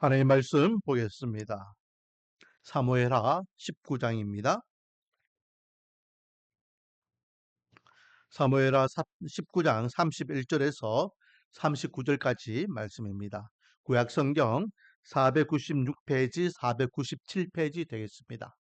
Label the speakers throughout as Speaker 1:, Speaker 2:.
Speaker 1: 하나님의 말씀 보겠습니다. 사무엘하 19장입니다. 사무엘하 19장 31절에서 39절까지 말씀입니다. 구약성경 496페이지, 497페이지 되겠습니다.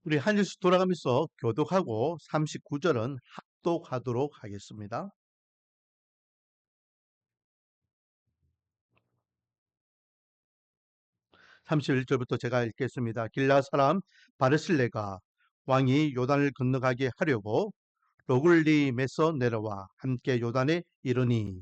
Speaker 1: 우리 한 절씩 돌아가면서 교독하고 39절은 합독하도록 하겠습니다. 31절부터 제가 읽겠습니다. 길라 사람 바르실레가 왕이 요단을 건너가게 하려고 로굴림에서 내려와 함께 요단에 이르니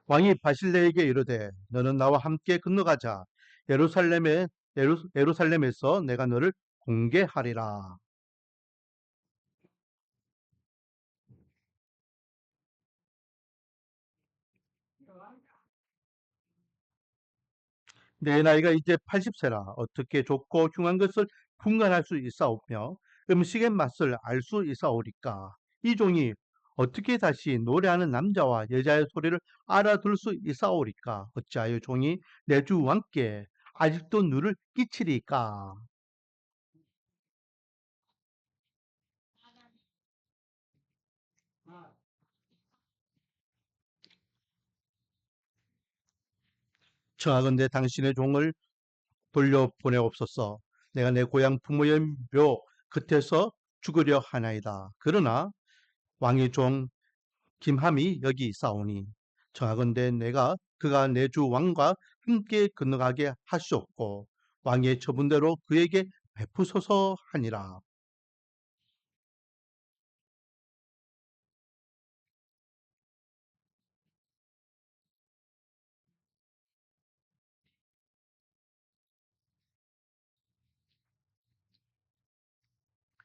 Speaker 1: 왕이 바실레에게 이르되 너는 나와 함께 건너가자. 예루살렘에서 내가 너를 공개하리라. 내 나이가 이제 80세라 어떻게 좋고 흉한 것을 분간할 수 있사오며 음식의 맛을 알 수 있사오리까. 이 종이 어떻게 다시 노래하는 남자와 여자의 소리를 알아들 수 있사오리까. 어찌하여 종이 내 주 왕께 아직도 누를 끼치리까. 청하건대 당신의 종을 돌려보내옵소서. 내가 내 고향 부모의 묘 곁에서 죽으려 하나이다. 그러나 왕의 종 김함이 여기 있사오니 청하건대 그가 내 주 왕과 함께 건너가게 하시옵고 왕의 처분대로 그에게 베푸소서 하니라.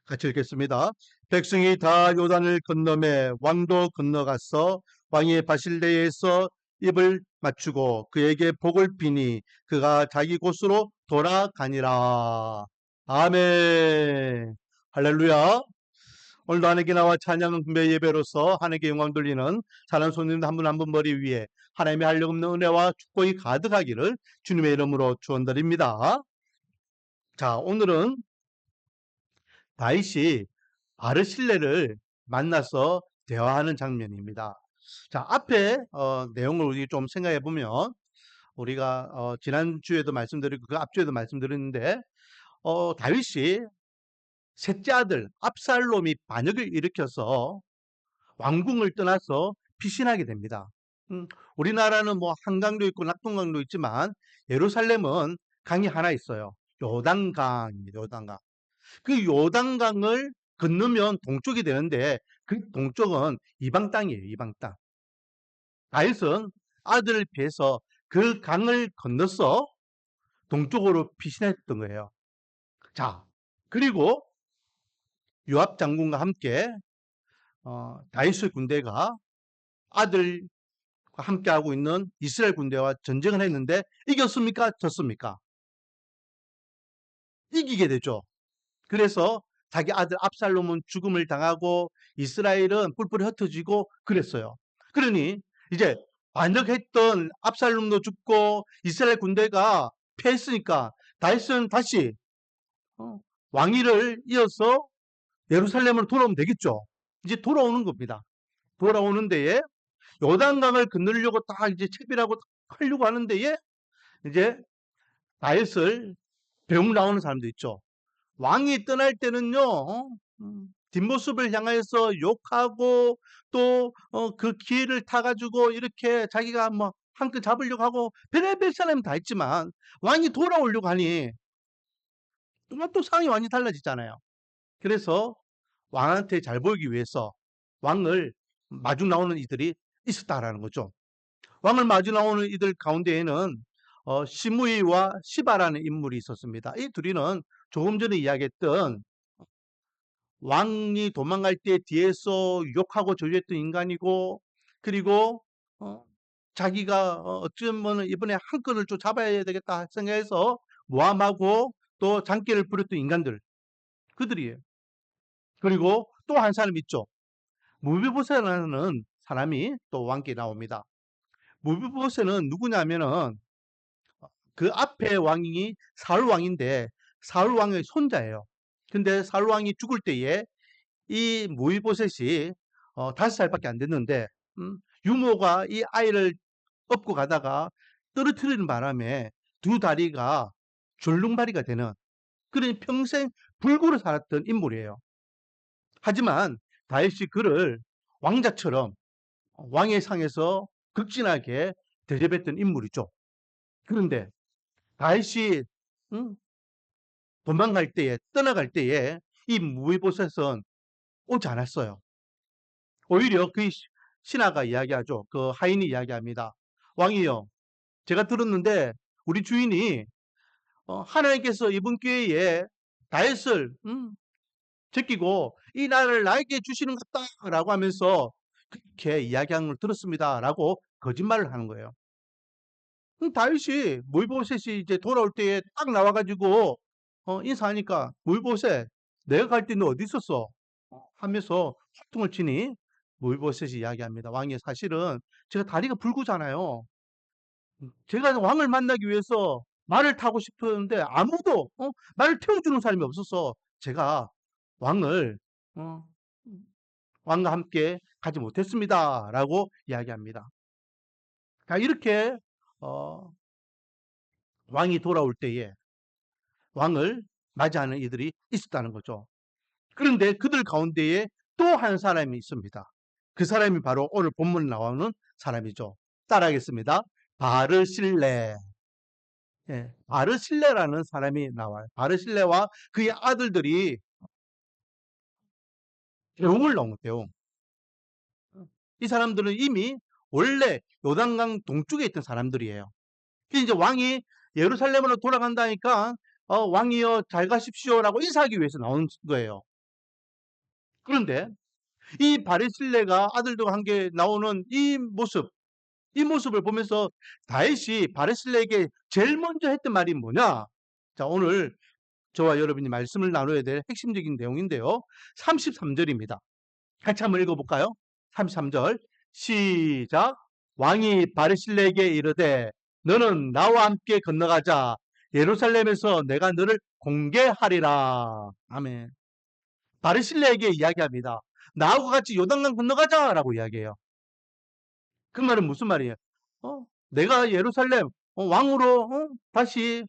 Speaker 1: 같이 읽겠습니다. 백성이 다 요단을 건너매 왕도 건너갔어 왕이 바실레에서 입을 맞추고 그에게 복을 비니 그가 자기 곳으로 돌아가니라. 아멘. 할렐루야. 오늘도 하나님께 나와 찬양 분배 예배로서 하나님께 영광 돌리는 사랑 손님 한 분 한 분 머리 위에 하나님의 한량없는 은혜와 축복이 가득하기를 주님의 이름으로 축원드립니다. 자, 오늘은 다윗이 바르실레를 만나서 대화하는 장면입니다. 자, 앞에 내용을 우리 좀 생각해 보면 우리가 지난주에도 말씀드리고 그 앞주에도 말씀드렸는데 다윗이 셋째 아들 압살롬이 반역을 일으켜서 왕궁을 떠나서 피신하게 됩니다. 우리나라는 뭐 한강도 있고 낙동강도 있지만 예루살렘은 강이 하나 있어요. 요단강입니다. 요단강. 그 요단강을 건너면 동쪽이 되는데 그 동쪽은 이방 땅이에요. 이방 땅. 다윗은 아들을 피해서 그 강을 건너서 동쪽으로 피신했던 거예요. 자, 그리고 요압 장군과 함께 다윗의 군대가 아들과 함께하고 있는 이스라엘 군대와 전쟁을 했는데 이겼습니까? 졌습니까? 이기게 되죠. 그래서 자기 아들 압살롬은 죽음을 당하고 이스라엘은 뿔뿔이 흩어지고 그랬어요. 그러니 이제 반역했던 압살롬도 죽고 이스라엘 군대가 패했으니까 다윗은 다시 왕위를 이어서 예루살렘으로 돌아오면 되겠죠. 이제 돌아오는 겁니다. 돌아오는 데에 요단강을 건너려고 딱 이제 채비라고 하려고 하는 데에 이제 다윗을 배웅 나오는 사람도 있죠. 왕이 떠날 때는요, 뒷모습을 향해서 욕하고 또 그 기회를 타가지고 이렇게 자기가 뭐 한 끗 잡으려고 하고 별의별 사람이 다 있지만 왕이 돌아오려고 하니 또 상황이 완전히 달라지잖아요. 그래서 왕한테 잘 보이기 위해서 왕을 마주 나오는 이들이 있었다라는 거죠. 왕을 마주 나오는 이들 가운데에는 시므이와 시바라는 인물이 있었습니다. 이 둘이는 조금 전에 이야기했던 왕이 도망갈 때 뒤에서 욕하고 저주했던 인간이고, 그리고 자기가 어쩌면 이번에 한 건을 좀 잡아야 되겠다 생각해서 모함하고 또 장기를 부렸던 인간들, 그들이에요. 그리고 또 한 사람 있죠. 무비보세라는 사람이 또 왕께 나옵니다. 무비보세는 누구냐면은 그 앞에 왕이 사울 왕인데 사울 왕의 손자예요. 근데 사울 왕이 죽을 때에 이 무비보셋이 5살밖에 안 됐는데 유모가 이 아이를 업고 가다가 떨어뜨리는 바람에 두 다리가 줄눈발이가 되는 그런 평생 불구로 살았던 인물이에요. 하지만 다윗이 그를 왕자처럼 왕의 상에서 극진하게 대접했던 인물이죠. 그런데 다윗이 음, 도망갈 때에 떠나갈 때에 이 무비보셋은 오지 않았어요. 오히려 그 신하가 이야기하죠. 그 하인이 이야기합니다. 왕이요, 제가 들었는데 우리 주인이 하나님께서 이번 기회에 다윗을 제끼고 이 나라를 나에게 주시는 것 같다라고 하면서 그렇게 이야기하는 걸 들었습니다. 라고 거짓말을 하는 거예요. 다윗이 몰보셋이 이제 돌아올 때에 딱 나와가지고 인사하니까 몰보셋 내가 갈 때 너 어디 있었어? 하면서 화통을 치니 몰보셋이 이야기합니다. 왕이 사실은 제가 다리가 붉잖아요. 제가 왕을 만나기 위해서 말을 타고 싶었는데 아무도 말을 태워주는 사람이 없어서 제가 왕을 어, 왕과 함께 가지 못했습니다라고 이야기합니다. 이렇게 어, 왕이 돌아올 때에 왕을 맞이하는 이들이 있었다는 거죠. 그런데 그들 가운데에 또 한 사람이 있습니다. 그 사람이 바로 오늘 본문에 나오는 사람이죠. 따라하겠습니다. 바르실레. 예, 바르실레라는 사람이 나와요. 바르실레와 그의 아들들이 대웅을 넣은 대웅. 이 사람들은 이미 원래 요단강 동쪽에 있던 사람들이에요. 이제 왕이 예루살렘으로 돌아간다니까 왕이여 잘 가십시오라고 인사하기 위해서 나온 거예요. 그런데 이 바르실레가 아들들과 함께 나오는 이 모습을 보면서 다윗이 바르실레에게 제일 먼저 했던 말이 뭐냐? 자, 오늘 저와 여러분이 말씀을 나눠야 될 핵심적인 내용인데요. 33절입니다. 같이 한번 읽어볼까요? 33절 시작. 왕이 바르실레에게 이르되 너는 나와 함께 건너가자. 예루살렘에서 내가 너를 공개하리라. 아멘. 바르실레에게 이야기합니다. 나하고 같이 요단강 건너가자라고 이야기해요. 그 말은 무슨 말이에요? 내가 예루살렘 왕으로 다시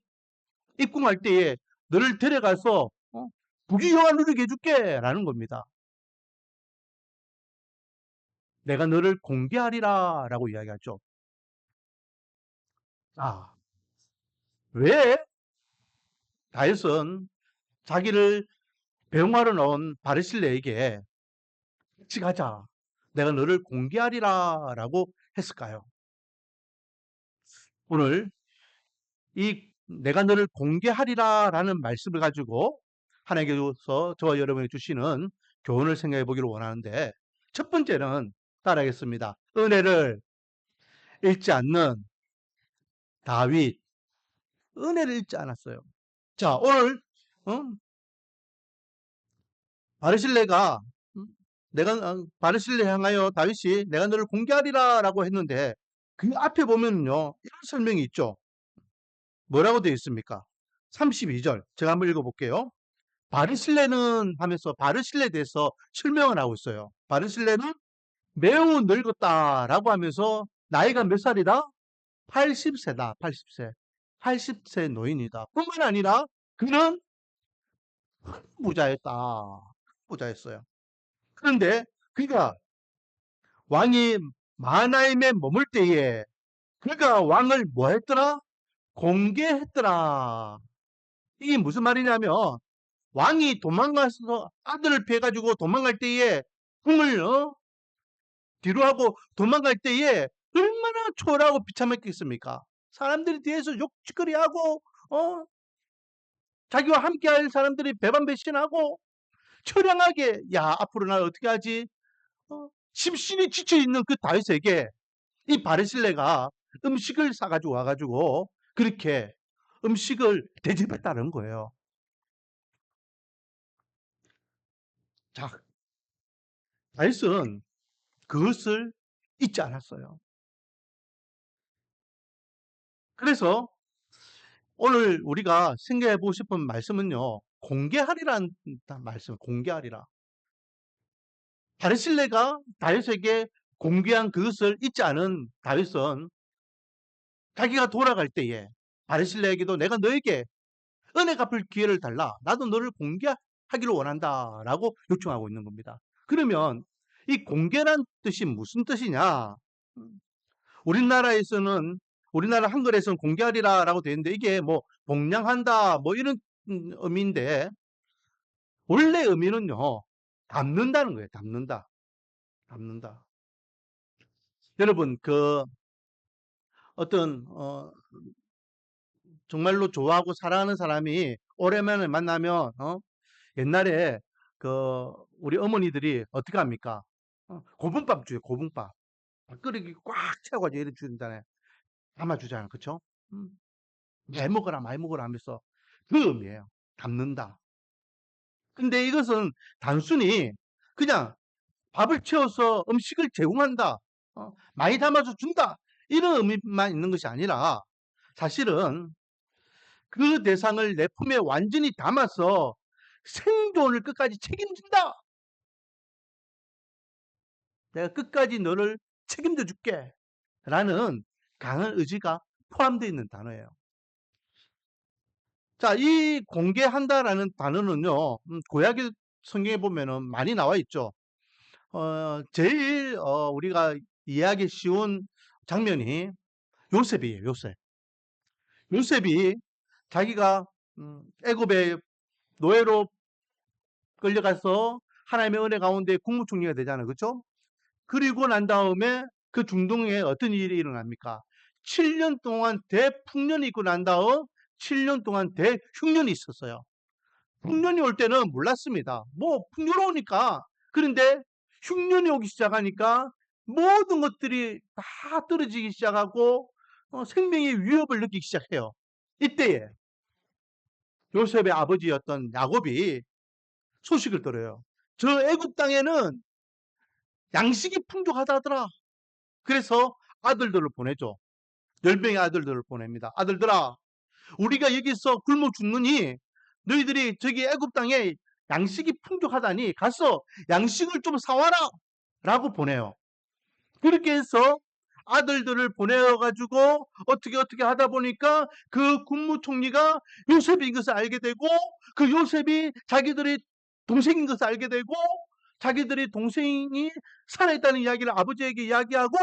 Speaker 1: 입궁할 때에 너를 데려가서 부귀영화 누리게 해줄게라는 겁니다. 내가 너를 공개하리라라고 이야기하죠. 아, 왜 다윗은 자기를 배웅하러 나온 바르실레에게 같이 가자. 내가 너를 공개하리라라고 했을까요? 오늘 이 내가 너를 공개하리라라는 말씀을 가지고 하나님께서 저와 여러분이 주시는 교훈을 생각해 보기를 원하는데 첫 번째는 따라하겠습니다. 은혜를 잃지 않는 다윗. 은혜를 잃지 않았어요. 자, 오늘 어? 바르실레가 내가 바르실레 향하여 다윗이 내가 너를 공개하리라라고 했는데 그 앞에 보면요 이런 설명이 있죠. 뭐라고 되어 있습니까? 32절 제가 한번 읽어볼게요. 바르실레는 하면서 바르실레에 대해서 설명을 하고 있어요. 바르실레는 매우 늙었다라고 하면서 나이가 몇 살이다? 80세다. 80세. 80세 노인이다. 뿐만 아니라 그는 부자였다. 부자였어요. 그런데 그가 왕이 마하나임에 머물 때에 그가 왕을 뭐 했더라? 공개했더라. 이게 무슨 말이냐면 왕이 도망가서 아들을 피해가지고 도망갈 때에 궁을 뒤로 하고 도망갈 때에 얼마나 초라하고 비참했겠습니까? 사람들이 뒤에서 욕짓거리하고 자기와 함께할 사람들이 배반배신하고 처량하게 야 앞으로 나 어떻게 하지? 심신이 지쳐 있는 그 다윗에게 이 바르실레가 음식을 사가지고 와가지고 그렇게 음식을 대접했다는 거예요. 자, 다윗은 그것을 잊지 않았어요. 그래서 오늘 우리가 생각해 보고 싶은 말씀은요, 공개하리라는 말씀, 공개하리라. 바르실레가 다윗에게 공개한 그것을 잊지 않은 다윗은 자기가 돌아갈 때에 바르실레에게도 내가 너에게 은혜 갚을 기회를 달라. 나도 너를 공개하기를 원한다. 라고 요청하고 있는 겁니다. 그러면 이 공개란 뜻이 무슨 뜻이냐? 우리나라에서는, 우리나라 한글에서는 공개하리라 라고 되어 있는데 이게 뭐 복량한다 뭐 이런 의미인데 원래 의미는요, 담는다는 거예요. 담는다. 담는다. 여러분, 어떤, 정말로 좋아하고 사랑하는 사람이 오랜만에 만나면, 옛날에 우리 어머니들이 어떻게 합니까? 고분밥 줘요, 고분밥. 밥그릇이 꽉 채워가지고 이렇게 주잖아요. 담아주잖아요. 그쵸? 음, 많이 먹어라, 많이 먹어라 하면서 그 의미예요. 담는다. 근데 이것은 단순히 그냥 밥을 채워서 음식을 제공한다. 많이 담아서 준다. 이런 의미만 있는 것이 아니라 사실은 그 대상을 내 품에 완전히 담아서 생존을 끝까지 책임진다. 내가 끝까지 너를 책임져 줄게. 라는 강한 의지가 포함되어 있는 단어예요. 자, 이 공개한다라는 단어는요, 구약의 성경에 보면은 많이 나와 있죠. 제일, 우리가 이해하기 쉬운 장면이 요셉이에요, 요셉. 요셉이 자기가, 애굽의 노예로 끌려가서 하나님의 은혜 가운데 국무총리가 되잖아요. 그렇죠? 그리고 난 다음에 그 중동에 어떤 일이 일어납니까? 7년 동안 대풍년이 있고 난 다음 7년 동안 대흉년이 있었어요. 흉년이 올 때는 몰랐습니다. 뭐 풍년 오니까. 그런데 흉년이 오기 시작하니까 모든 것들이 다 떨어지기 시작하고 생명의 위협을 느끼기 시작해요. 이때에 요셉의 아버지였던 야곱이 소식을 들어요. 저 애굽 땅에는 양식이 풍족하다더라. 그래서 아들들을 보내죠. 10명의 아들들을 보냅니다. 아들들아, 우리가 여기서 굶어 죽느니 너희들이 저기 애굽 땅에 양식이 풍족하다니 가서 양식을 좀 사와라 라고 보내요. 그렇게 해서 아들들을 보내어가지고 어떻게 하다 보니까 그 국무총리가 요셉인 것을 알게 되고 그 요셉이 자기들의 동생인 것을 알게 되고 자기들의 동생이 살아있다는 이야기를 아버지에게 이야기하고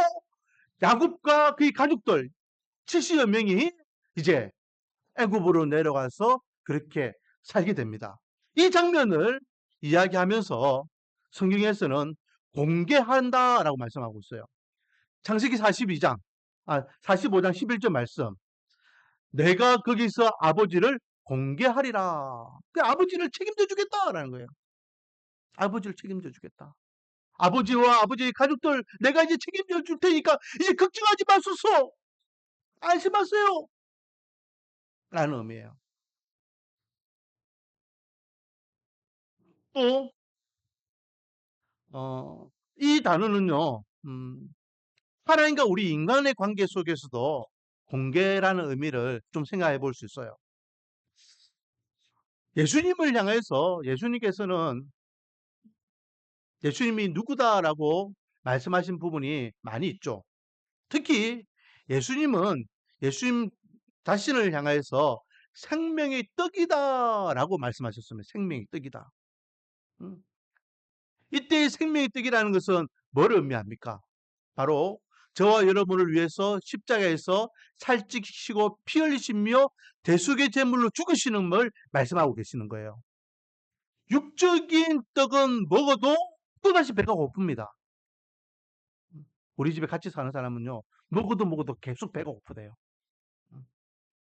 Speaker 1: 야곱과 그의 가족들 70여 명이 이제 애굽으로 내려가서 그렇게 살게 됩니다. 이 장면을 이야기하면서 성경에서는 공개한다라고 말씀하고 있어요. 창세기 42장, 45장 11절 말씀. 내가 거기서 아버지를 공개하리라. 그 아버지를 책임져 주겠다라는 거예요. 아버지를 책임져 주겠다. 아버지와 아버지의 가족들 내가 이제 책임져 줄 테니까 이제 걱정하지 마소서. 안심하세요. 라는 의미예요. 또, 이 단어는요, 하나님과 우리 인간의 관계 속에서도 공개라는 의미를 좀 생각해 볼 수 있어요. 예수님을 향해서 예수님이 누구다라고 말씀하신 부분이 많이 있죠. 특히 예수님 자신을 향해서 생명의 떡이다라고 말씀하셨습니다. 생명의 떡이다. 음. 이때의 생명의 떡이라는 것은 뭐를 의미합니까? 바로 저와 여러분을 위해서 십자가에서 살찌시고 피 흘리시며 대속의 제물로 죽으시는 걸 말씀하고 계시는 거예요. 육적인 떡은 먹어도 또다시 배가 고픕니다. 우리 집에 같이 사는 사람은요, 먹어도 계속 배가 고프대요.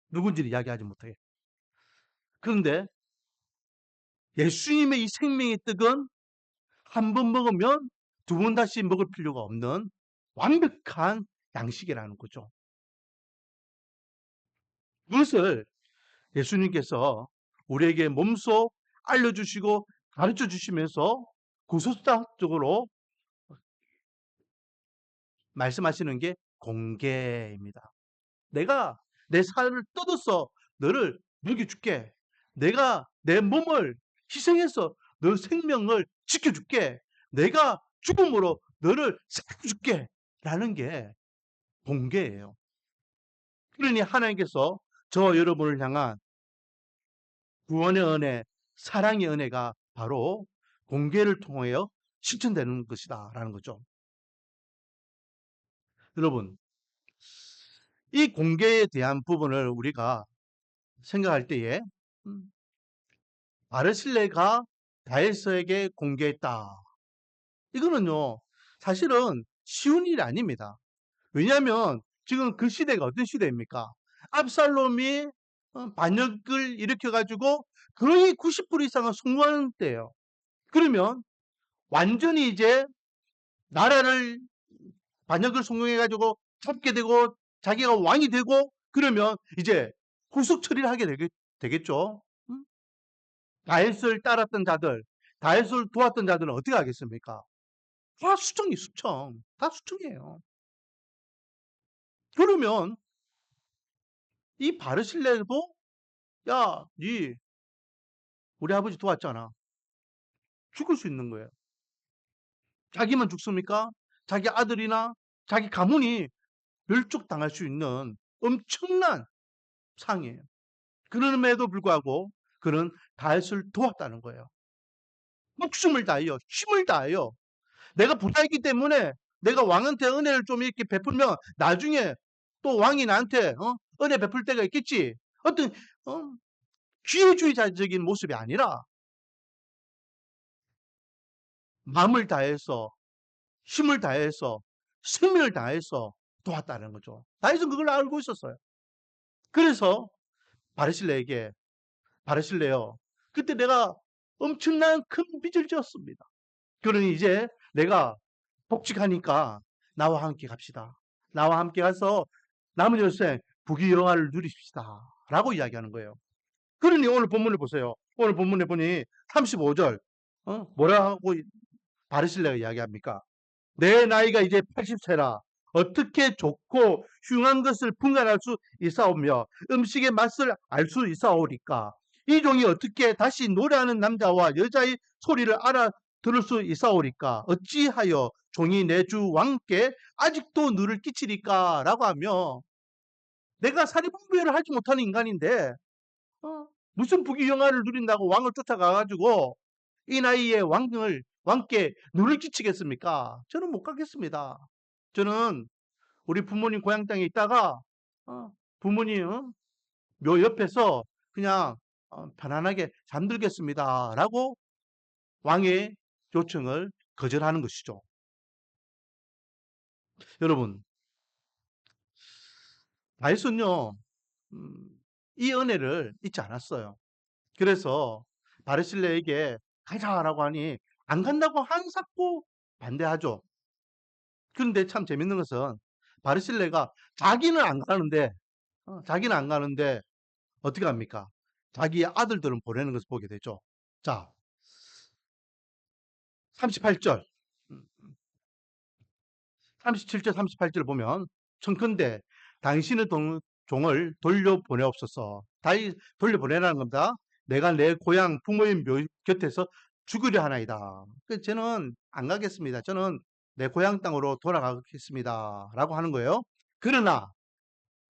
Speaker 1: 누군지를 이야기하지 못해. 그런데 예수님의 이 생명의 떡은 한 번 먹으면 두 번 다시 먹을 필요가 없는 완벽한 양식이라는 거죠. 그것을 예수님께서 우리에게 몸소 알려주시고 가르쳐 주시면서 구속사적으로 말씀하시는 게 공개입니다. 내가 내 살을 뜯어서 너를 먹여줄게. 내가 내 몸을 희생해서 너 생명을 지켜줄게. 내가 죽음으로 너를 살려줄게. 라는 게 공개예요. 그러니 하나님께서 저와 여러분을 향한 구원의 은혜, 사랑의 은혜가 바로 공개를 통하여 실천되는 것이다. 라는 거죠. 여러분, 이 공개에 대한 부분을 우리가 생각할 때에 아르실레가 다윗에게 공개했다. 이거는요, 사실은 쉬운 일이 아닙니다. 왜냐하면 지금 그 시대가 어떤 시대입니까? 압살롬이 반역을 일으켜가지고 거의 90% 이상은 성공하는 때예요. 그러면 완전히 이제 나라를 반역을 성공해가지고 잡게 되고 자기가 왕이 되고 그러면 이제 후속 처리를 하게 되겠죠. 다윗을 따랐던 자들, 다윗을 도왔던 자들은 어떻게 하겠습니까? 다 수청이 수청. 다 수청이에요. 그러면 이 바르실레도 야, 니 우리 아버지 도왔잖아. 죽을 수 있는 거예요. 자기만 죽습니까? 자기 아들이나 자기 가문이 멸족당할 수 있는 엄청난 상이에요. 그럼에도 불구하고 그는 다윗을 도왔다는 거예요. 목숨을 다하여 힘을 다하여 내가 부자이기 때문에 내가 왕한테 은혜를 좀 이렇게 베풀면 나중에 또 왕이 나한테 은혜 베풀 때가 있겠지. 어떤 어, 기회주의자적인 모습이 아니라 마음을 다해서 힘을 다해서 생명을 다해서 도왔다는 거죠. 다윗은 그걸 알고 있었어요. 그래서 바르실레에게 바르실레요. 그때 내가 엄청난 큰 빚을 지었습니다. 그러니 이제 내가 복직하니까 나와 함께 갑시다. 나와 함께 가서 남은 여생 부귀영화를 누리십시다. 라고 이야기하는 거예요. 그러니 오늘 본문을 보세요. 오늘 본문에 보니 35절 뭐라고 바르실레가 이야기합니까? 내 나이가 이제 80세라 어떻게 좋고 흉한 것을 분간할 수 있사오며 음식의 맛을 알 수 있사오리까? 이 종이 어떻게 다시 노래하는 남자와 여자의 소리를 알아들을 수 있사오리까? 어찌하여 종이 내 주 왕께 아직도 누를 끼치리까? 라고 하며 내가 사리분별을 하지 못하는 인간인데 무슨 부귀영화를 누린다고 왕을 쫓아가가지고 이 나이에 왕께 누를 끼치겠습니까? 저는 못 가겠습니다. 저는 우리 부모님 고향 땅에 있다가 부모님 묘 옆에서 그냥 편안하게 잠들겠습니다. 라고 왕의 요청을 거절하는 것이죠. 여러분, 다윗은요, 이 은혜를 잊지 않았어요. 그래서 바르실레에게 가자라고 하니 안 간다고 한사코 반대하죠. 그런데 참 재밌는 것은 바르실레가 자기는 안 가는데 어떻게 합니까? 자기 아들들은 보내는 것을 보게 되죠. 자, 38절, 37절, 38절을 보면 청컨대 당신의 종을 돌려보내옵소서. 다시 돌려보내라는 겁니다. 내가 내 고향 부모님 묘 곁에서 죽으려 하나이다. 저는 안 가겠습니다. 저는 내 고향 땅으로 돌아가겠습니다. 라고 하는 거예요. 그러나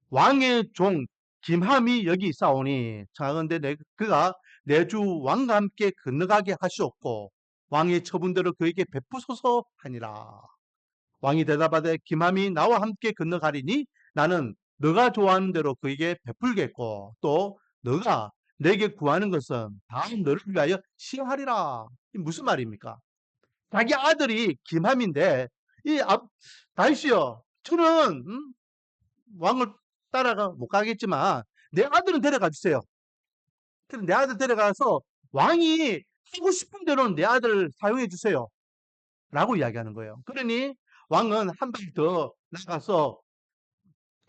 Speaker 1: 왕의 종 김함이 여기 있사오니 자건대 그가 내 주 왕과 함께 건너가게 하시옵고 왕의 처분대로 그에게 베푸소서 하니라. 왕이 대답하되 김함이 나와 함께 건너가리니 나는 너가 좋아하는 대로 그에게 베풀겠고 또 너가 내게 구하는 것은 다 너를 위하여 시행하리라. 이 무슨 말입니까? 자기 아들이 김함인데 이 다윗이요. 저는 왕을 따라가 못 가겠지만 내 아들은 데려가 주세요. 그럼 내 아들 데려가서 왕이 하고 싶은 대로 내 아들을 사용해 주세요. 라고 이야기하는 거예요. 그러니 왕은 한 발 더 나가서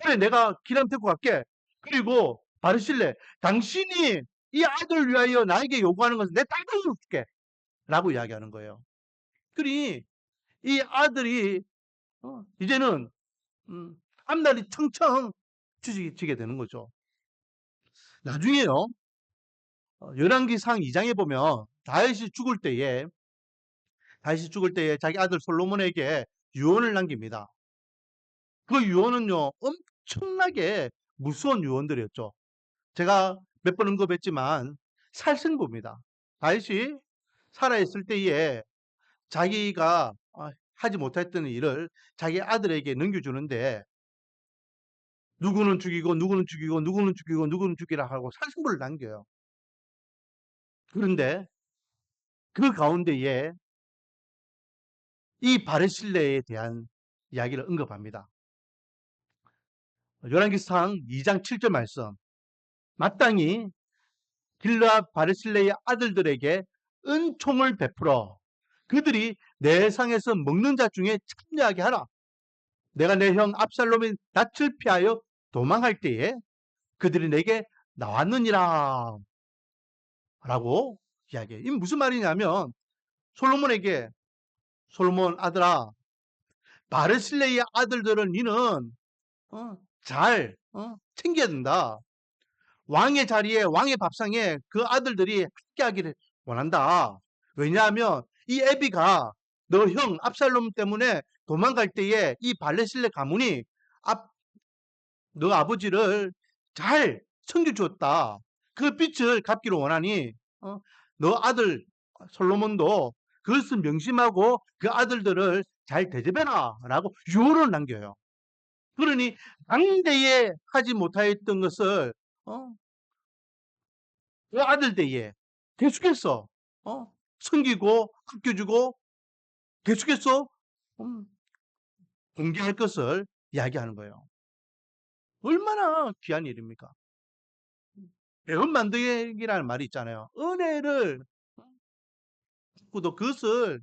Speaker 1: 그래 내가 기름 데리고 갈게. 그리고 바르실레 당신이 이 아들을 위하여 나에게 요구하는 것은 내 땅을 줄게. 라고 이야기하는 거예요. 그러니 이 아들이 이제는 앞날이 청청 추지게 되는 거죠. 나중에요. 열왕기상 2장에 보면 다윗이 죽을 때에 자기 아들 솔로몬에게 유언을 남깁니다. 그 유언은요 엄청나게 무서운 유언들이었죠. 제가 몇 번 언급했지만 살생부입니다. 다윗이 살아있을 때에 자기가 하지 못했던 일을 자기 아들에게 넘겨주는데 누구는 죽이고 누구는 죽이고 누구는 죽이고 누구는 죽이라 하고 살생부를 남겨요. 그런데 그 가운데에 이 바르실레에 대한 이야기를 언급합니다. 열왕기상 2장 7절 말씀. 마땅히 길르앗 바르실레의 아들들에게 은총을 베풀어 그들이 내 상에서 먹는 자 중에 참여하게 하라. 내가 내 형 압살롬이 낯을 피하여 도망할 때에 그들이 내게 나왔느니라. 라고 이야기해요. 이 무슨 말이냐면 솔로몬에게 솔로몬 아들아 바르실레의 아들들은 니는 잘 챙겨야 된다. 왕의 자리에 왕의 밥상에 그 아들들이 함께하기를 원한다. 왜냐하면 이 애비가 너 형 압살롬 때문에 도망갈 때에 이 발레실레 가문이 너 아버지를 잘 챙겨주었다. 그 빚을 갚기를 원하니 너 아들 솔로몬도 그것을 명심하고 그 아들들을 잘 대접해라 라고 유언을 남겨요. 그러니 당대에 하지 못하였던 것을 그 아들 대에 계속해서 섬기고 아껴주고 계속해서 공개할 것을 이야기하는 거예요. 얼마나 귀한 일입니까? 배은 만들기라는 말이 있잖아요. 은혜를 받고도 그것을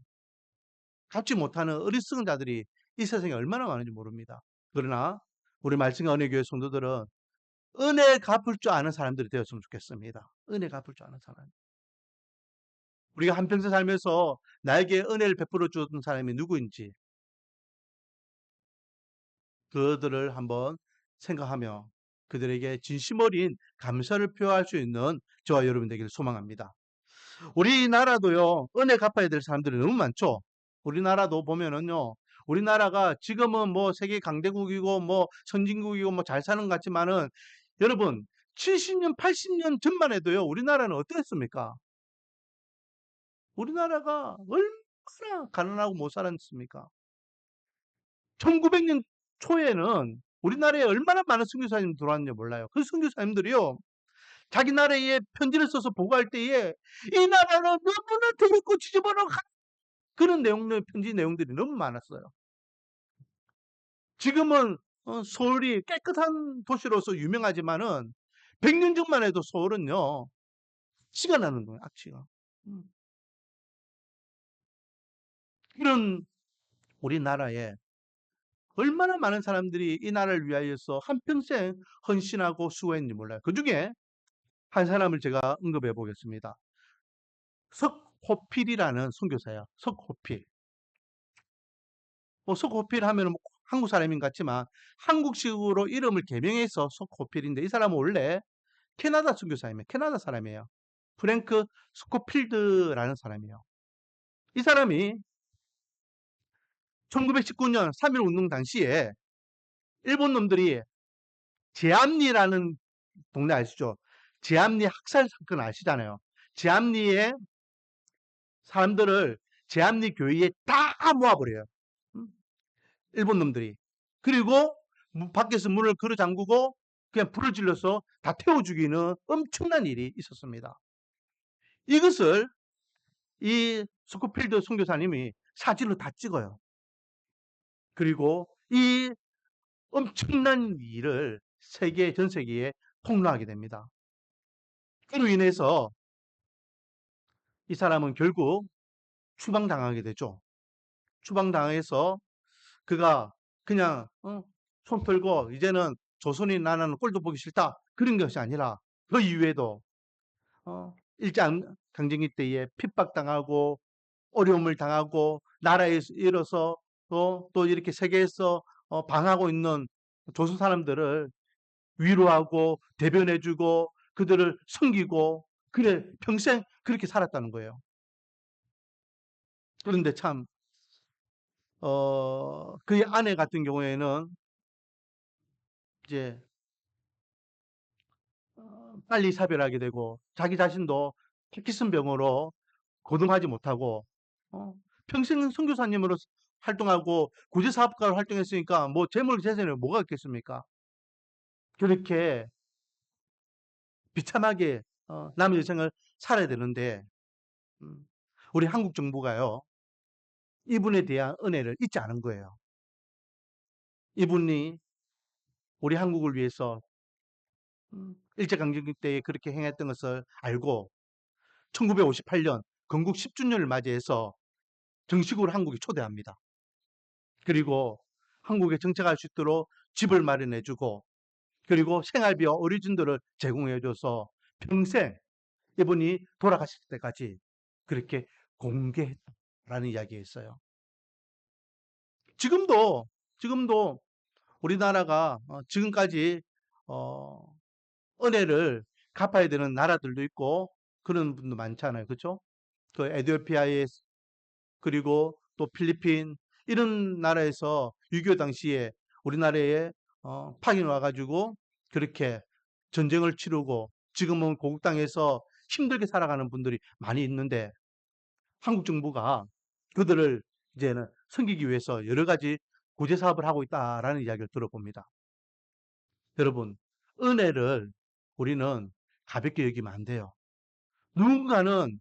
Speaker 1: 갚지 못하는 어리석은 자들이 이 세상에 얼마나 많은지 모릅니다. 그러나 우리 말씀과 은혜교회 성도들은 은혜 갚을 줄 아는 사람들이 되었으면 좋겠습니다. 은혜 갚을 줄 아는 사람. 우리가 한평생 살면서 나에게 은혜를 베풀어 줬던 사람이 누구인지 그들을 한번 생각하며 그들에게 진심 어린 감사를 표할 수 있는 저와 여러분 되기를 소망합니다. 우리나라도요, 은혜 갚아야 될 사람들이 너무 많죠. 우리나라도 보면은요, 우리나라가 지금은 뭐 세계 강대국이고 뭐 선진국이고 뭐 잘 사는 것 같지만은 여러분 70년, 80년 전만 해도요, 우리나라는 어땠습니까? 우리나라가 얼마나 가난하고 못 살았습니까? 1900년 초에는 우리나라에 얼마나 많은 선교사님이 들어왔는지 몰라요. 그 선교사님들이요, 자기 나라에 편지를 써서 보고할 때에 이 나라는 너무나 더럽고 지저분한 그런 편지 내용들이 너무 많았어요. 지금은 서울이 깨끗한 도시로서 유명하지만은 100년 전만 해도 서울은요, 악취가 나는 거예요, 악취가. 그런 우리나라에 얼마나 많은 사람들이 이 나라를 위하여서 한평생 헌신하고 수고했는지 몰라요. 그 중에 한 사람을 제가 언급해 보겠습니다. 석호필이라는 선교사예요. 석호필. 석호필 하면 뭐 한국 사람인 것 같지만 한국식으로 이름을 개명해서 석호필인데 이 사람은 원래 캐나다 선교사입니다. 캐나다 사람이에요. 프랭크 스코필드라는 사람이에요. 이 사람이 1919년 3.1 운동 당시에 일본 놈들이 제암리라는 동네 아시죠? 제암리 학살 사건 아시잖아요. 제암리에 사람들을 제암리 교회에 다 모아버려요. 일본 놈들이. 그리고 밖에서 문을 걸어 잠그고 그냥 불을 질러서 다 태워 죽이는 엄청난 일이 있었습니다. 이것을 이 스코필드 선교사님이 사진을 다 찍어요. 그리고 이 엄청난 일을 전 세계에 폭로하게 됩니다. 그로 인해서 이 사람은 결국 추방당하게 되죠. 추방당해서 그가 그냥 손 털고 이제는 조선이 나는 꼴도 보기 싫다 그런 것이 아니라 그 이후에도 일제강점기 때에 핍박당하고 어려움을 당하고 나라에 잃어서 또 이렇게 세계에서 방하고 있는 조선 사람들을 위로하고 대변해주고 그들을 섬기고 그래 평생 그렇게 살았다는 거예요. 그런데 참 그의 아내 같은 경우에는 이제 빨리 사별하게 되고 자기 자신도 파키슨 병으로 거동하지 못하고 평생 선교사님으로 활동하고 구제사업가로 활동했으니까 뭐 재물 재산에 뭐가 있겠습니까? 그렇게 비참하게 남의 인생을 살아야 되는데 우리 한국 정부가요 이분에 대한 은혜를 잊지 않은 거예요. 이분이 우리 한국을 위해서 일제강점기 때에 그렇게 행했던 것을 알고 1958년 건국 10주년을 맞이해서 정식으로 한국에 초대합니다. 그리고 한국에 정착할 수 있도록 집을 마련해주고 그리고 생활비와 어르신들을 제공해줘서 평생 이분이 돌아가실 때까지 그렇게 공개했다라는 이야기가 있어요. 지금도 우리나라가 지금까지 은혜를 갚아야 되는 나라들도 있고 그런 분도 많잖아요. 그렇죠? 그 에티오피아에 그리고 또 필리핀 이런 나라에서 6.25 당시에 우리나라에 파견 와가지고 그렇게 전쟁을 치르고 지금은 고국 땅에서 힘들게 살아가는 분들이 많이 있는데 한국 정부가 그들을 이제는 섬기기 위해서 여러 가지 구제 사업을 하고 있다라는 이야기를 들어봅니다. 여러분, 은혜를 우리는 가볍게 여기면 안 돼요. 누군가는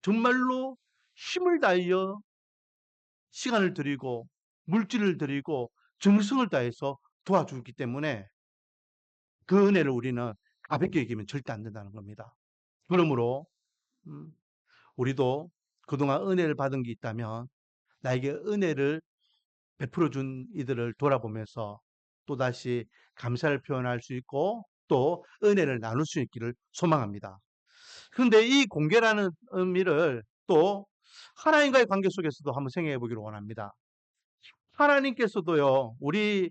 Speaker 1: 정말로 힘을 다하여 시간을 들이고 물질을 들이고 정성을 다해서 도와주기 때문에 그 은혜를 우리는 가볍게 여기면 절대 안 된다는 겁니다. 그러므로 우리도 그동안 은혜를 받은 게 있다면 나에게 은혜를 베풀어 준 이들을 돌아보면서 또다시 감사를 표현할 수 있고 또 은혜를 나눌 수 있기를 소망합니다. 그런데 이 공개라는 의미를 또 하나님과의 관계 속에서도 한번 생각해 보기를 원합니다. 하나님께서도요, 우리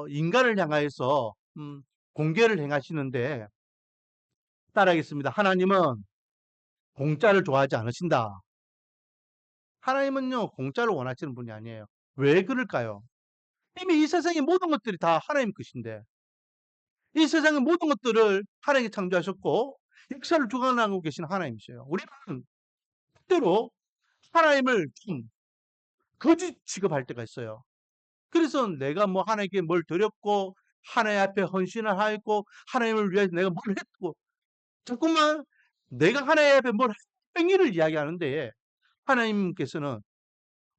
Speaker 1: 인간을 향하여서 공개를 행하시는데 따라하겠습니다. 하나님은 공짜를 좋아하지 않으신다. 하나님은요, 공짜를 원하시는 분이 아니에요. 왜 그럴까요? 이미 이 세상의 모든 것들이 다 하나님 것인데 이 세상의 모든 것들을 하나님이 창조하셨고 역사를 주관하고 계신 하나님이세요. 우리는 때로 하나님을 좀 거짓 취급할 때가 있어요. 그래서 내가 뭐 하나님께 뭘 드렸고 하나님 앞에 헌신을 하였고 하나님을 위해서 내가 뭘 했고 자꾸만 내가 하나님 앞에 뭘 행위를 이야기하는데 하나님께서는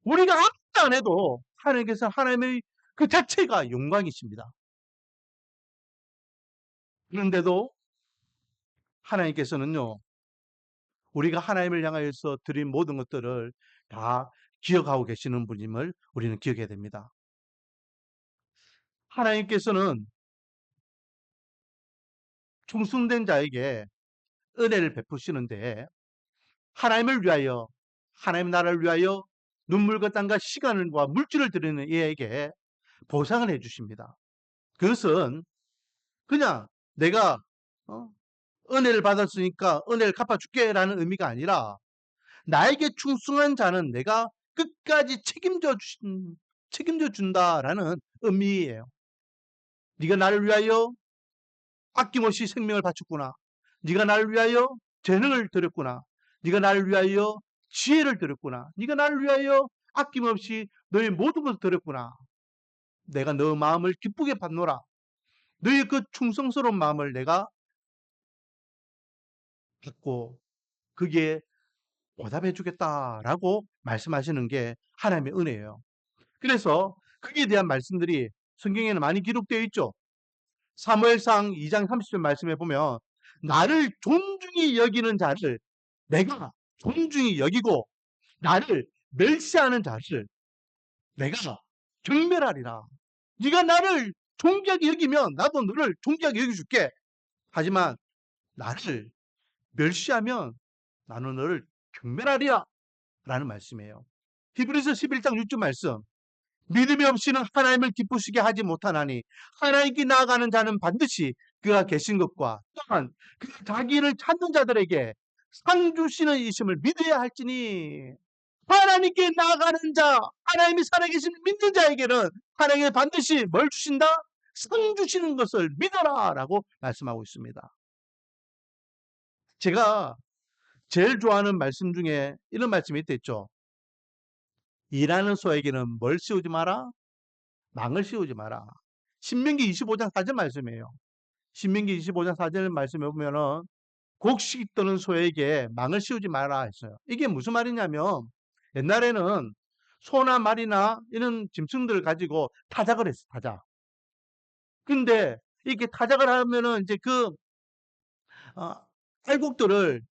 Speaker 1: 우리가 아무것도 안 해도 하나님께서 하나님의 그 자체가 영광이십니다. 그런데도 하나님께서는요 우리가 하나님을 향하여서 드린 모든 것들을 다 기억하고 계시는 분임을 우리는 기억해야 됩니다. 하나님께서는 충성된 자에게 은혜를 베푸시는데 하나님을 위하여 하나님 나라를 위하여 눈물과 땀과 시간과 물질을 드리는 이에게 보상을 해주십니다. 그것은 그냥 내가 은혜를 받았으니까 은혜를 갚아줄게 라는 의미가 아니라 나에게 충성한 자는 내가 끝까지 책임져 준다라는 의미예요. 네가 나를 위하여 아낌없이 생명을 바쳤구나. 네가 나를 위하여 재능을 드렸구나. 네가 나를 위하여 지혜를 드렸구나. 네가 나를 위하여 아낌없이 너의 모든 것을 드렸구나. 내가 너 마음을 기쁘게 받노라. 너의 그 충성스러운 마음을 내가 받고 그게 보답해 주겠다라고 말씀하시는 게 하나님의 은혜예요. 그래서 거기에 대한 말씀들이 성경에는 많이 기록되어 있죠. 사무엘상 2장 30절 말씀해 보면 나를 존중히 여기는 자를 내가 존중히 여기고 나를 멸시하는 자를 내가 경멸하리라. 네가 나를 존귀하게 여기면 나도 너를 존귀하게 여겨줄게. 하지만 나를 멸시하면 나는 너를 경멸하리라 라는 말씀이에요. 히브리서 11장 6절 말씀. 믿음이 없이는 하나님을 기쁘시게 하지 못하나니 하나님께 나아가는 자는 반드시 그가 계신 것과 또한 그 자기를 찾는 자들에게 상 주시는 이심을 믿어야 할지니, 하나님께 나아가는 자, 하나님이 살아계신 믿는 자에게는 하나님이 반드시 뭘 주신다? 상 주시는 것을 믿어라 라고 말씀하고 있습니다. 제가 제일 좋아하는 말씀 중에 이런 말씀이 있댔죠. 일하는 소에게는 뭘 씌우지 마라? 망을 씌우지 마라. 신명기 25장 4절 말씀이에요. 신명기 25장 4절 말씀에 보면은 곡식 떠는 소에게 망을 씌우지 마라 했어요. 이게 무슨 말이냐면 옛날에는 소나 말이나 이런 짐승들을 가지고 타작을 했어, 타작. 근데 이렇게 타작을 하면은 이제 그 알곡들을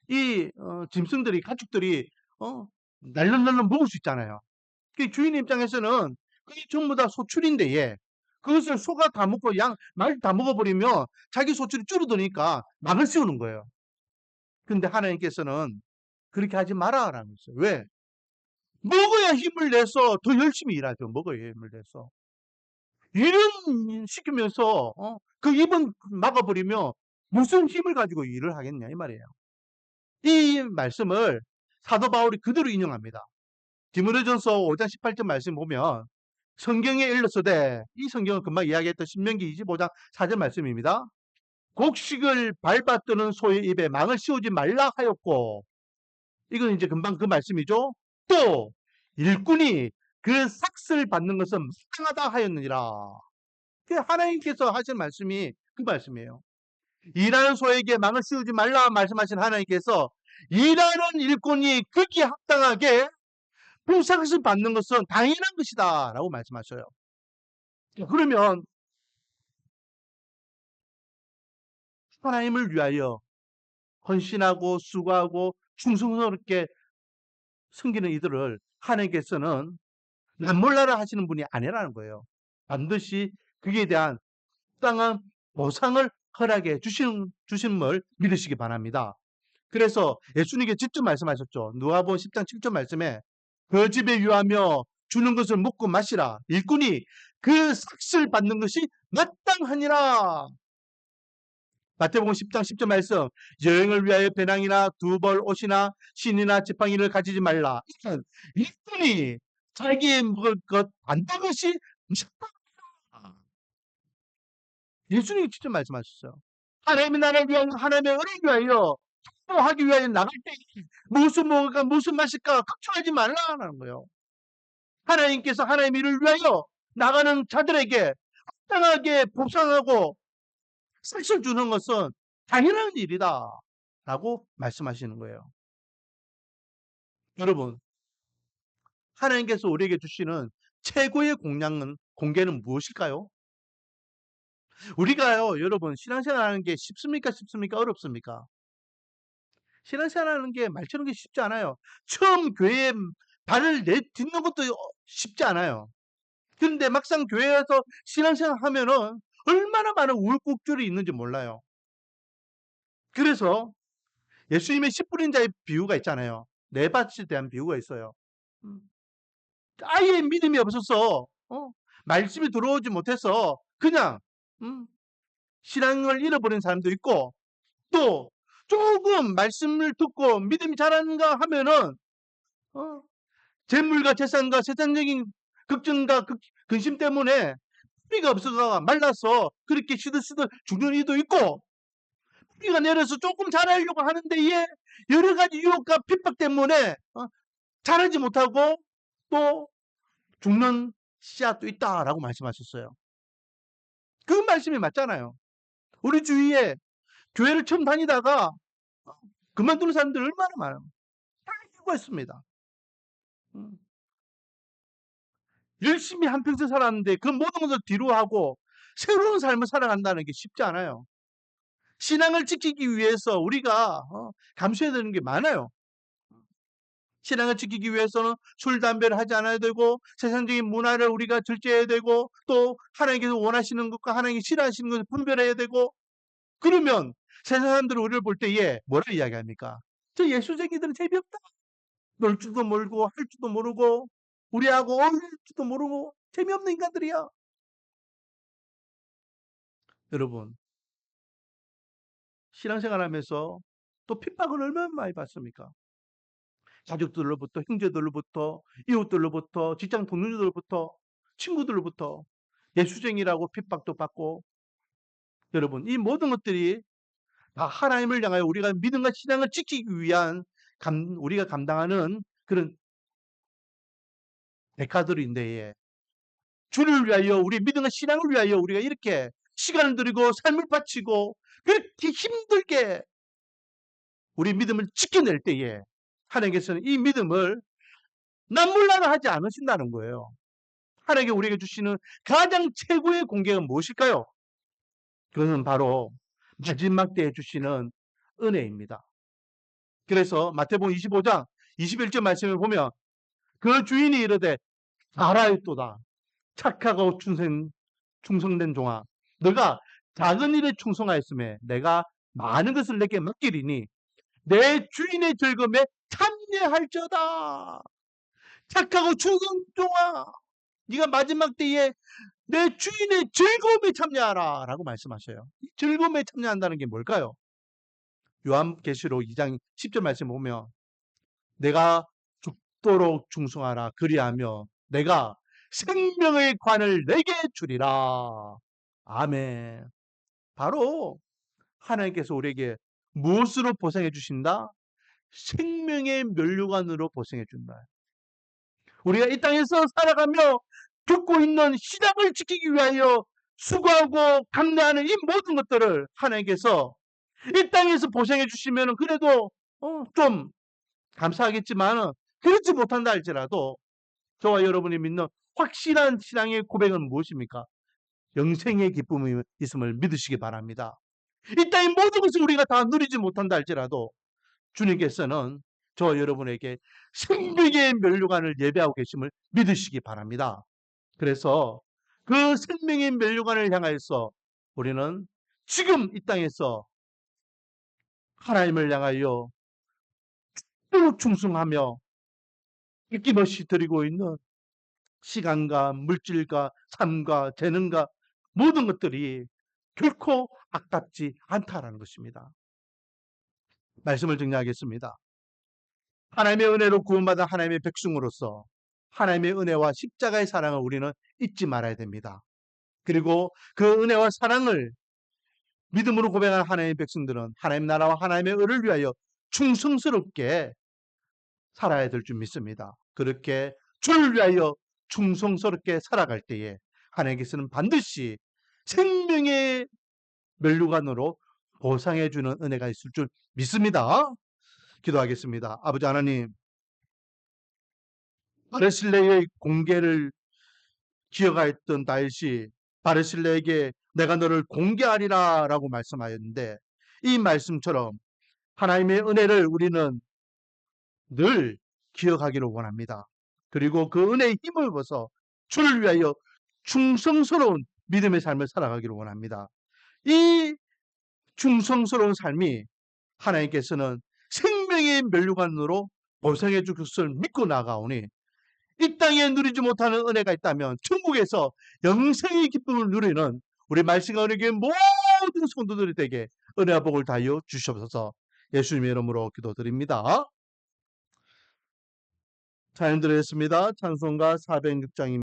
Speaker 1: 이 짐승들이, 가축들이 날름날름 먹을 수 있잖아요. 그 주인 입장에서는 그게 전부 다 소출인데, 예. 그것을 소가 다 먹고 말이 다 먹어버리면 자기 소출이 줄어드니까 막을 씌우는 거예요. 근데 하나님께서는 그렇게 하지 마라라는 거죠. 왜? 먹어야 힘을 내서 더 열심히 일하죠. 먹어야 힘을 내서. 일은 시키면서 그 입은 막아버리면 무슨 힘을 가지고 일을 하겠냐 이 말이에요. 이 말씀을 사도 바울이 그대로 인용합니다. 디모데전서 5장 18절 말씀 보면 성경에 일렀으되, 이 성경은 금방 이야기했던 신명기 25장 4절 말씀입니다. 곡식을 밟아뜨는 소의 입에 망을 씌우지 말라 하였고, 이건 이제 금방 그 말씀이죠. 또 일꾼이 그 삭슬 받는 것은 마땅하다 하였느니라. 하나님께서 하신 말씀이 그 말씀이에요. 일하는 소에게 망을 씌우지 말라 말씀하신 하나님께서 일하는 일꾼이 극히 합당하게 품삯을 받는 것은 당연한 것이다 라고 말씀하셔요. 그러면 하나님을 위하여 헌신하고 수고하고 충성스럽게 섬기는 이들을 하나님께서는 남몰라라 하시는 분이 아니라는 거예요. 반드시 그에 대한 합당한 보상을 허락해 주심을 믿으시기 바랍니다. 그래서 예수님께 직접 말씀하셨죠. 누가복음 10장 7절 말씀에 그 집에 유하며 주는 것을 먹고 마시라. 일꾼이 그 삭슬 받는 것이 마땅하니라. 마태복음 10장 10절 말씀. 여행을 위하여 배낭이나 두 벌 옷이나 신이나 지팡이를 가지지 말라. 일꾼이 자기의 먹을 것 받는 것이 마땅하다. 예수님이 직접 말씀하셨어요. 하나님의 나라를 위하여, 하나님의 은혜를 위하여 하기 위하여 나갈 때 무슨 먹을까 무슨 마실까 걱정하지 말라는 거예요. 하나님께서 하나님의 일을 위하여 나가는 자들에게 합당하게 보상하고 삭슬 주는 것은 당연한 일이다 라고 말씀하시는 거예요. 여러분, 하나님께서 우리에게 주시는 최고의 공개는 무엇일까요? 우리가요, 여러분, 신앙생활 하는 게 쉽습니까? 어렵습니까? 신앙생활 하는 게 말처럼 쉽지 않아요. 처음 교회에 발을 내딛는 것도 쉽지 않아요. 근데 막상 교회에서 신앙생활 하면은 얼마나 많은 우여곡절이 있는지 몰라요. 그래서 예수님의 씨 뿌린 자의 비유가 있잖아요. 네 밭에 대한 비유가 있어요. 아예 믿음이 없어서 말씀이 들어오지 못해서 그냥 신앙을 잃어버린 사람도 있고, 또 조금 말씀을 듣고 믿음이 자라는가 하면은 재물과 재산과 세상적인 걱정과 근심 때문에 뿌리가 없어서 말라서 그렇게 시들시들 죽는 이도 있고, 뿌리가 내려서 조금 자라려고 하는데 여러 가지 유혹과 핍박 때문에 자라지 못하고 또 죽는 씨앗도 있다라고 말씀하셨어요. 그 말씀이 맞잖아요. 우리 주위에 교회를 처음 다니다가 그만두는 사람들 얼마나 많아요. 다 이유가 있습니다. 열심히 한평생 살았는데 그 모든 것을 뒤로 하고 새로운 삶을 살아간다는 게 쉽지 않아요. 신앙을 지키기 위해서 우리가 감수해야 되는 게 많아요. 신앙을 지키기 위해서는 술, 담배를 하지 않아야 되고 세상적인 문화를 우리가 절제해야 되고 또 하나님께서 원하시는 것과 하나님이 싫어하시는 것을 분별해야 되고 그러면 세상 사람들이 우리를 볼 때에 뭐라 이야기합니까? 저 예수쟁이들은 재미없다. 놀 줄도 모르고 할 줄도 모르고 우리하고 어울릴 줄도 모르고 재미없는 인간들이야. 여러분 신앙생활하면서 또 핍박을 얼마나 많이 받습니까? 가족들로부터 형제들로부터 이웃들로부터 직장 동료들로부터 친구들로부터 예수쟁이라고 핍박도 받고 여러분 이 모든 것들이 다 하나님을 향하여 우리가 믿음과 신앙을 지키기 위한 우리가 감당하는 그런 대가들인데 주를 위하여 우리 믿음과 신앙을 위하여 우리가 이렇게 시간을 들이고 삶을 바치고 그렇게 힘들게 우리 믿음을 지켜낼 때에 하나님께서는 이 믿음을 남몰라라 하지 않으신다는 거예요. 하나님께 우리에게 주시는 가장 최고의 공개가 무엇일까요? 그것은 바로 마지막 때에 주시는 은혜입니다. 그래서 마태복음 25장 21절 말씀을 보면 그 주인이 이르되 알아있도다 착하고 충성된 종아 너가 작은 일에 충성하였음에 내가 많은 것을 내게 맡기리니 내 주인의 즐거움에 참여할지어다. 착하고 충성된 종아 네가 마지막 때에 내 주인의 즐거움에 참여하라 라고 말씀하셔요. 즐거움에 참여한다는 게 뭘까요? 요한계시록 2장 10절 말씀 보면 내가 죽도록 충성하라 그리하며 내가 생명의 관을 내게 주리라. 아멘. 바로 하나님께서 우리에게 무엇으로 보상해 주신다? 생명의 면류관으로 보상해 준다. 우리가 이 땅에서 살아가며 겪고 있는 신앙을 지키기 위하여 수고하고 감내하는 이 모든 것들을 하나님께서 이 땅에서 보상해 주시면 그래도 좀 감사하겠지만 그렇지 못한다 할지라도 저와 여러분이 믿는 확실한 신앙의 고백은 무엇입니까? 영생의 기쁨이 있음을 믿으시기 바랍니다. 이 땅의 모든 것을 우리가 다 누리지 못한다 할지라도 주님께서는 저와 여러분에게 생명의 면류관을 예배하고 계심을 믿으시기 바랍니다. 그래서 그 생명의 면류관을 향하여서 우리는 지금 이 땅에서 하나님을 향하여 쭉 충성하며 아낌없이 드리고 있는 시간과 물질과 삶과 재능과 모든 것들이 결코 아깝지 않다라는 것입니다. 말씀을 정리하겠습니다. 하나님의 은혜로 구원받은 하나님의 백성으로서 하나님의 은혜와 십자가의 사랑을 우리는 잊지 말아야 됩니다. 그리고 그 은혜와 사랑을 믿음으로 고백하는 하나님의 백성들은 하나님 나라와 하나님의 의를 위하여 충성스럽게 살아야 될 줄 믿습니다. 그렇게 주를 위하여 충성스럽게 살아갈 때에 하나님께서는 반드시 생명의 면류관으로 보상해 주는 은혜가 있을 줄 믿습니다. 기도하겠습니다. 아버지 하나님, 바르실레의 공개를 기억하였던 다윗이 바르실레에게 내가 너를 공개하리라 라고 말씀하였는데 이 말씀처럼 하나님의 은혜를 우리는 늘 기억하기를 원합니다. 그리고 그 은혜의 힘을 입어서 주를 위하여 충성스러운 믿음의 삶을 살아가기를 원합니다. 이 충성스러운 삶이 하나님께서는 생명의 면류관으로 보상해 줄 것을 믿고 나가오니 이 땅에 누리지 못하는 은혜가 있다면 천국에서 영생의 기쁨을 누리는 우리 말씀과 은혜의 모든 성도들이 되게 은혜와 복을 다하여 주시옵소서. 예수님의 이름으로 기도드립니다. 찬양 드리겠습니다. 찬송가 406장입니다.